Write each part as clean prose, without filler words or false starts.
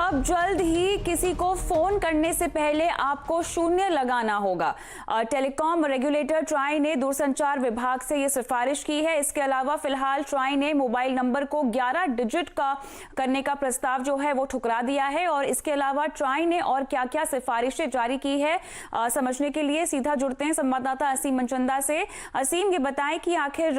अब जल्द ही किसी को फोन करने से पहले आपको शून्य लगाना होगा। टेलीकॉम रेगुलेटर ट्राई ने दूरसंचार विभाग से यह सिफारिश की है। इसके अलावा फिलहाल ट्राई ने मोबाइल नंबर को 11 डिजिट का करने का प्रस्ताव जो है वो ठुकरा दिया है। और इसके अलावा ट्राई ने और क्या क्या सिफारिशें जारी की है समझने के लिए सीधा जुड़ते हैं संवाददाता असीम मनचंदा से। असीम, ये बताएं कि आखिर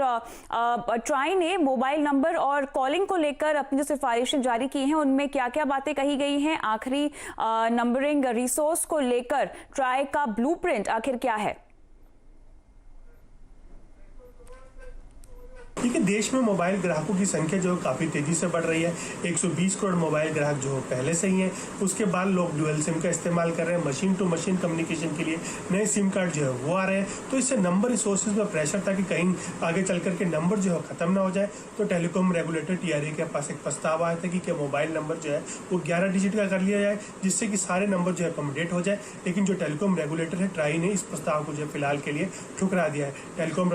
ट्राई ने मोबाइल नंबर और कॉलिंग को लेकर अपनी जो सिफारिशें जारी की हैं उनमें क्या क्या बातें कही गई हैं। आखिरी नंबरिंग रिसोर्स को लेकर ट्राई का ब्लूप्रिंट आखिर क्या है? देखिए, देश में मोबाइल ग्राहकों की संख्या जो काफ़ी तेज़ी से बढ़ रही है। 120 करोड़ मोबाइल ग्राहक जो पहले से ही हैं। उसके बाद लोग डुअल सिम का इस्तेमाल कर रहे हैं। मशीन टू मशीन कम्युनिकेशन के लिए नए सिम कार्ड जो है वो आ रहे हैं। तो इससे नंबर रिसोर्सेज में प्रेशर था कि कहीं आगे चल करके नंबर जो है ख़त्म ना हो जाए। तो टेलीकॉम रेगुलेटर TRA के पास एक प्रस्ताव आया था कि क्या मोबाइल नंबर जो है वो 11 डिजिट का कर लिया जाए, जिससे कि सारे नंबर जो है अकोमोडेट हो जाए। लेकिन जो टेलीकॉम रेगुलेटर है ट्राई ने इस प्रस्ताव को जो है फिलहाल के लिए ठुकरा दिया है। टेलीकॉम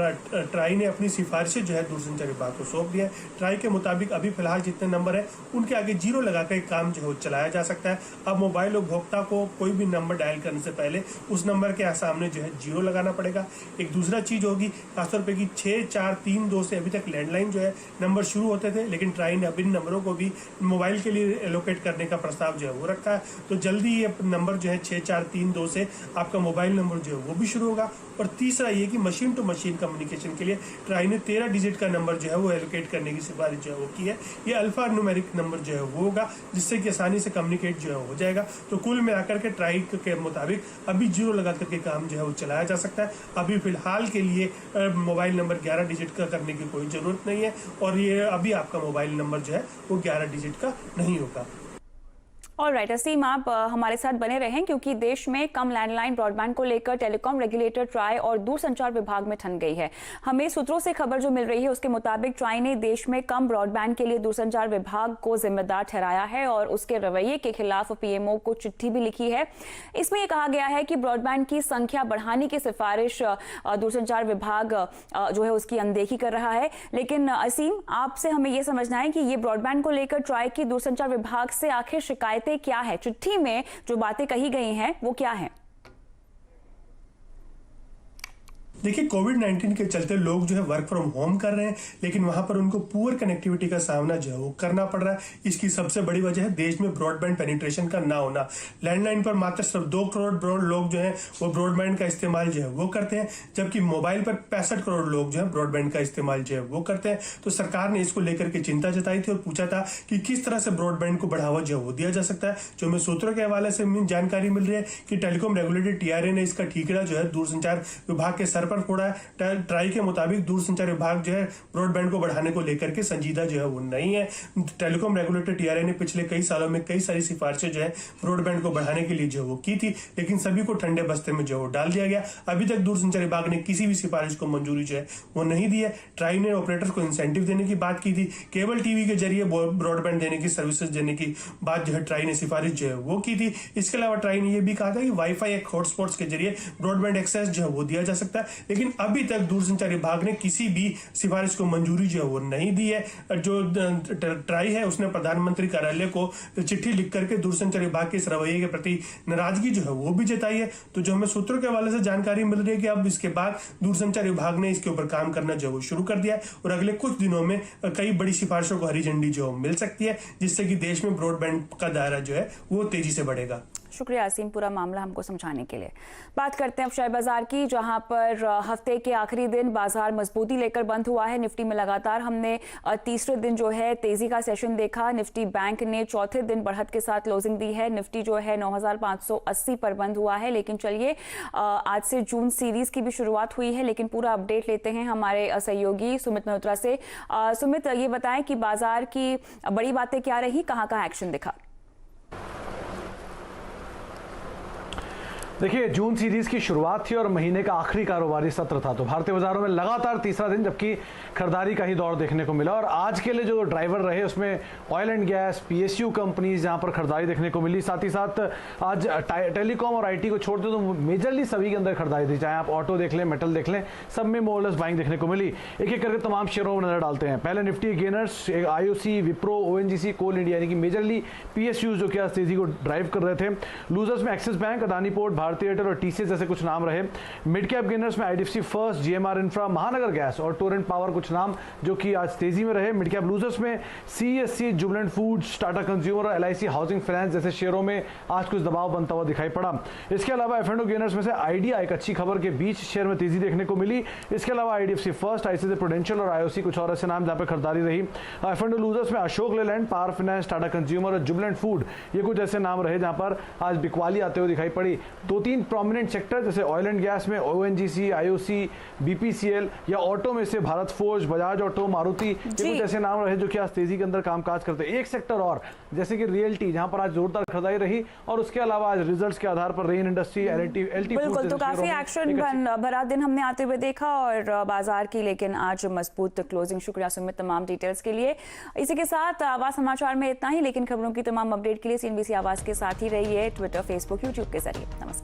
ट्राई ने अपनी सिफारिशें जो है दूरसंचार विभाग को सौंप दिया है। ट्राई के मुताबिक अभी फिलहाल जितने नंबर है उनके आगे जीरो लगाकर काम जो है चलाया जा सकता है। अब मोबाइल उपभोक्ता को कोई भी नंबर डायल करने से पहले उस नंबर के सामने जो है जीरो लगाना पड़ेगा। एक दूसरा चीज होगी खासतौर पे कि 6432 से अभी तक लैंडलाइन जो है नंबर शुरू होते थे, लेकिन ट्राई ने अब इन नंबरों को भी मोबाइल के लिए एलोकेट करने का प्रस्ताव जो है वो रखा है। तो जल्दी ये नंबर जो है 6432 से आपका मोबाइल नंबर जो है वो भी शुरू होगा। और तीसरा ये कि मशीन टू मशीन कम्युनिकेशन के लिए ट्राई ने 13 डिजिट का नंबर जो है वो एलोकेट करने की सिफारिश जो है वो की है। ये अल्फा न्यूमेरिक नंबर जो है वो होगा, जिससे कि आसानी से कम्युनिकेट जो है हो जाएगा। तो कुल मिलाकर के ट्राई के मुताबिक अभी जीरो लगा करके काम जो है वो चलाया जा सकता है। अभी फिलहाल के लिए मोबाइल नंबर 11 डिजिट का करने की कोई ज़रूरत नहीं है। और ये अभी आपका मोबाइल नंबर जो है वो 11 डिजिट का नहीं होगा। ऑलराइट असीम, आप हमारे साथ बने रहें क्योंकि देश में कम लैंडलाइन ब्रॉडबैंड को लेकर टेलीकॉम रेगुलेटर ट्राई और दूरसंचार विभाग में ठन गई है। हमें सूत्रों से खबर जो मिल रही है उसके मुताबिक ट्राई ने देश में कम ब्रॉडबैंड के लिए दूरसंचार विभाग को जिम्मेदार ठहराया है और उसके रवैये के खिलाफ PMO को चिट्ठी भी लिखी है। इसमें यह कहा गया है कि ब्रॉडबैंड की संख्या बढ़ाने की सिफारिश दूरसंचार विभाग जो है उसकी अनदेखी कर रहा है। लेकिन असीम, आपसे हमें यह समझना है कि ये ब्रॉडबैंड को लेकर ट्राई की दूरसंचार विभाग से आखिर शिकायत क्या है? चिट्ठी में जो बातें कही गई हैं वो क्या है? देखिए, कोविड-19 के चलते लोग जो है वर्क फ्रॉम होम कर रहे हैं, लेकिन वहां पर उनको पुअर कनेक्टिविटी का सामना जो है वो करना पड़ रहा है। इसकी सबसे बड़ी वजह है देश में ब्रॉडबैंड पेनिट्रेशन का ना होना। लैंडलाइन पर मात्र सिर्फ 2 करोड़ लोग जो है वो ब्रॉडबैंड का इस्तेमाल जो है वो करते हैं, जबकि मोबाइल पर 65 करोड़ लोग जो है ब्रॉडबैंड का इस्तेमाल जो है वो करते हैं। तो सरकार ने इसको लेकर के चिंता जताई थी और पूछा था कि किस तरह से ब्रॉडबैंड को बढ़ावा जो है वो दिया जा सकता है। जो हमें सूत्रों के हवाले से जानकारी मिल रही है कि टेलीकॉम रेगुलेटर TRA ने इसका ठीकरा जो है दूरसंचार विभाग के सर पर फोड़ा है। ट्राई के मुताबिक दूरसंचार विभाग जो है ब्रॉडबैंड को बढ़ाने को लेकर के संजीदा जो है वो नहीं है। टेलीकॉम रेगुलेटर TRA ने पिछले कई सालों में कई सारी सिफारिशें जो है ब्रॉडबैंड को बढ़ाने के लिए जो वो की थी, लेकिन सभी को ठंडे बस्ते में जो डाल दिया गया। अभी तक दूरसंचार विभाग ने किसी भी सिफारिश को मंजूरी जो है वो नहीं दी है। ट्राई ने ऑपरेटर्स को इंसेंटिव देने की बात की थी, केबल टीवी के जरिए ब्रॉडबैंड देने की सर्विसेज देने की बात जो है ट्राई ने सिफारिश जो है वो की थी। इसके अलावा ट्राई ने यह भी कहा था कि वाईफाई एक हॉटस्पॉट्स के जरिए ब्रॉडबैंड एक्सेस जो है वो दिया जा सकता है, लेकिन अभी तक दूरसंचार विभाग ने किसी भी सिफारिश को मंजूरी जो है वो नहीं दी है। जो ट्राई है उसने प्रधानमंत्री कार्यालय को चिट्ठी लिख करके दूरसंचार विभाग के इस रवैये के प्रति नाराजगी जो है वो भी जताई है। तो जो हमें सूत्रों के हवाले से जानकारी मिल रही है कि अब इसके बाद दूरसंचार विभाग ने इसके ऊपर काम करना जो है वो शुरू कर दिया है और अगले कुछ दिनों में कई बड़ी सिफारिशों को हरी झंडी जो मिल सकती है, जिससे कि देश में ब्रॉडबैंड का दायरा जो है वो तेजी से बढ़ेगा। शुक्रिया असीम, पूरा मामला हमको समझाने के लिए। बात करते हैं अब शेयर बाजार की, जहां पर हफ्ते के आखिरी दिन बाजार मजबूती लेकर बंद हुआ है। निफ्टी में लगातार हमने तीसरे दिन जो है तेजी का सेशन देखा। निफ्टी बैंक ने चौथे दिन बढ़त के साथ क्लोजिंग दी है। निफ्टी जो है 9580 पर बंद हुआ है। लेकिन चलिए, आज से जून सीरीज की भी शुरुआत हुई है, लेकिन पूरा अपडेट लेते हैं हमारे सहयोगी सुमित मल्होत्रा से। सुमित, ये बताएं कि बाजार की बड़ी बातें क्या रही, कहाँ कहाँ एक्शन दिखा? देखिए, जून सीरीज की शुरुआत थी और महीने का आखिरी कारोबारी सत्र था, तो भारतीय बाजारों में लगातार तीसरा दिन जबकि खरीदारी का ही दौर देखने को मिला। और आज के लिए जो ड्राइवर रहे उसमें oil and gas, PSU companies जहां पर खरीदारी देखने को मिली। साथ ही साथ आज टेलीकॉम और आईटी को छोड़ते तो मेजरली सभी के अंदर खरीदारी थी, चाहे आप ऑटो देख लें, मेटल देख लें, सब में मोर लेस बाइंग देखने को मिली। एक एक करके तमाम शेयरों में नजर डालते हैं। पहले Nifty gainers, IOC, Wipro, ONGC, Coal India यानी कि मेजरली पीएसयू जो कि आज तेजी को ड्राइव कर रहे थे। लूजर्स में एक्सिस बैंक, अदानी पोर्ट, भारतीय एयरटेल और टीसीएस जैसे कुछ नाम रहे। मिड कैप गेनर्स में आईडीएफसी फर्स्ट, जीएमआर इंफ्रा, महानगर गैस और टोरेंट पावर कुछ नाम जो कि आज तेजी में रहे। मिड कैप लूजर्स में CSC, Jubilant foods, Tata consumer और एलआईसी हाउसिंग फाइनेंस जैसे शेयरों में आज कुछ दबाव बनता हुआ दिखाई पड़ा। इसके अलावा एफ&ओ गेनर्स में से आइडिया एक अच्छी खबर के बीच शेयर में तेजी देखने को मिली। इसके अलावा आईडीएफसी फर्स्ट, आईसीआईसीआई प्रूडेंशियल और आईओसी कुछ और ऐसे नाम जहां पर खरीदारी रही। एफ&ओ लूजर्स में Ashok Leyland, power finance, Tata consumer और जुबिलेंट फूड ये कुछ ऐसे नाम रहे जहां पर आज बिकवाली आते हुए दिखाई पड़ी। दो तीन प्रोमिनेंट सेक्टर जैसे ऑयल एंड गैस में ओएनजीसी, आईओसी, बीपीसीएल या ऑटो में से भारत फोर्ज, बजाज ऑटो, मारुति ये कुछ ऐसे नाम रहे जो कि आज तेजी के अंदर कामकाज करते हैं। एक सेक्टर और जैसे कि रियल्टी जहां पर आज जोरदार खरीदारी रही और उसके अलावा आज रिजल्ट्स के आधार पर रेन इंडस्ट्री, एलटी बिल्कुल, तो काफी एक्शन भरा दिन हमने आते हुए देखा और बाजार की लेकिन आज मजबूत क्लोजिंग। शुक्रिया सुमित तमाम डिटेल्स के लिए। इसी के साथ आवाज समाचार में इतना ही, लेकिन खबरों की तमाम अपडेट के लिए सीएनबीसी आवाज के साथ ही रहिए ट्विटर, फेसबुक, यूट्यूब के जरिए। नमस्कार।